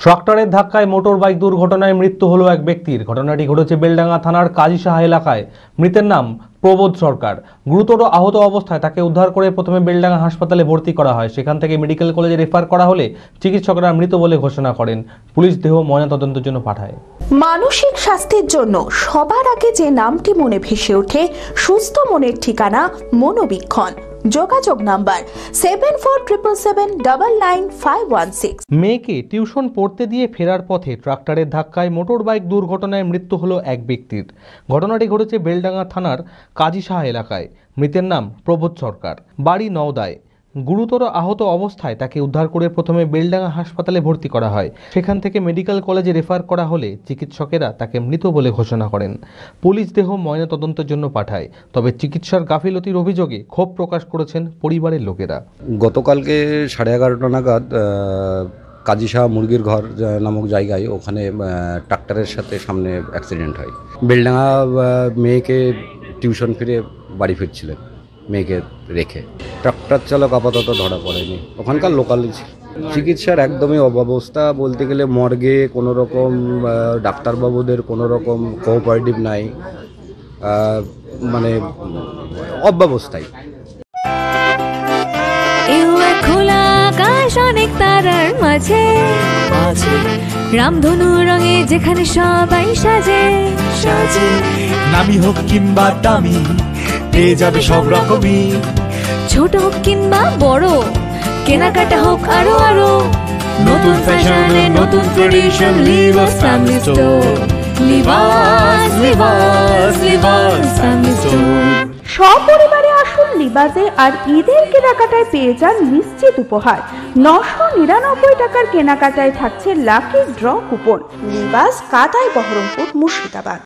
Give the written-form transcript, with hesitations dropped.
ট্রাক্টরের ধাক্কায় motor bike দুর্ঘটনায় মৃত্যু হলো এক ব্যক্তির। ঘটনাটি ঘটেছে বেলডাঙ্গা থানার কাজীসাহা এলাকায়। মৃতের নাম প্রবোধ সরকার। গুরুতর আহত অবস্থায় তাকে উদ্ধার করে প্রথমে বেলডাঙ্গা হাসপাতালে ভর্তি করা হয়। সেখান থেকে মেডিকেল কলেজে রেফার করা হলে চিকিৎসকরা মৃত বলে ঘোষণা করেন। পুলিশ দেহ ময়নাতদন্তের জন্য পাঠায়। মানসিক স্বাস্থ্যের জন্য সবার আগে যে নামটি মনে ভেসে ওঠে, সুস্থ মনের ঠিকানা মনোবীক্ষণ। যোগাযোগ নাম্বার 7477799516। মেয়েকে টিউশন পড়তে দিয়ে ফেরার পথে ট্রাক্টরের ধাক্কায় মোটর বাইক দুর্ঘটনায় মৃত্যু হলো এক ব্যক্তির। ঘটনাটি ঘটেছে বেলডাঙ্গা থানার কাজীসাহা এলাকায়। মৃতের নাম প্রবোধ সরকার, বাড়ি নওদায়। গুরুতর আহত অবস্থায় তাকে উদ্ধার করে প্রথমে বেলডাঙ্গা হাসপাতালে ভর্তি করা হয়। সেখান থেকে মেডিকেল কলেজে রেফার করা হলে চিকিৎসকেরা তাকে মৃত বলে ঘোষণা করেন। পুলিশ দেহ ময়নাতদন্তের জন্য পাঠায়। তবে চিকিৎসার গাফিলতির অভিযোগে ক্ষোভ প্রকাশ করেছেন পরিবারের লোকেরা। গতকালকে 11:30 নাগাদ কাজীসাহা মুরগির ঘর নামক জায়গায় ওখানে ট্রাক্টরের সাথে সামনে অ্যাক্সিডেন্ট হয়। বেলডাঙ্গা মেয়েকে টিউশন ফিরে বাড়ি ফিরছিলেন মেয়েকে রেখে। ট্রাক্টর চালক আপাতত ধরা পড়েনি, ওখানকার লোকাল। চিকিৎসার একদমই অব্যবস্থা বলতে গেলে, মর্গে কোনো রকম ডাক্তারবাবুদের কোনো রকম কোঅপারেটিভ নাই, মানে অব্যবস্থায়। খোলা আকাশ অনেক তারার মাঝে, রামধনু রঙে যেখানে সবাই সাজে সাজে। নামি হোক কিংবা দামি পেয়ে যাবে সব রকমই, ছোট হোক কিংবা বড়, কেনাকাটা হোক আরো আরো। নতুন ফ্যাশনে নতুন tradition, Libas family store. Libas Libas Libas family store. সপরিবারে আসুন লিবাসে আর ঈদের কেনাকাটায় পেয়ে যান নিশ্চিত উপহার। 999 টাকার কেনাকাটায় থাকছে lucky draw coupon. Libas, Katai, Baharampur, Murshidabad.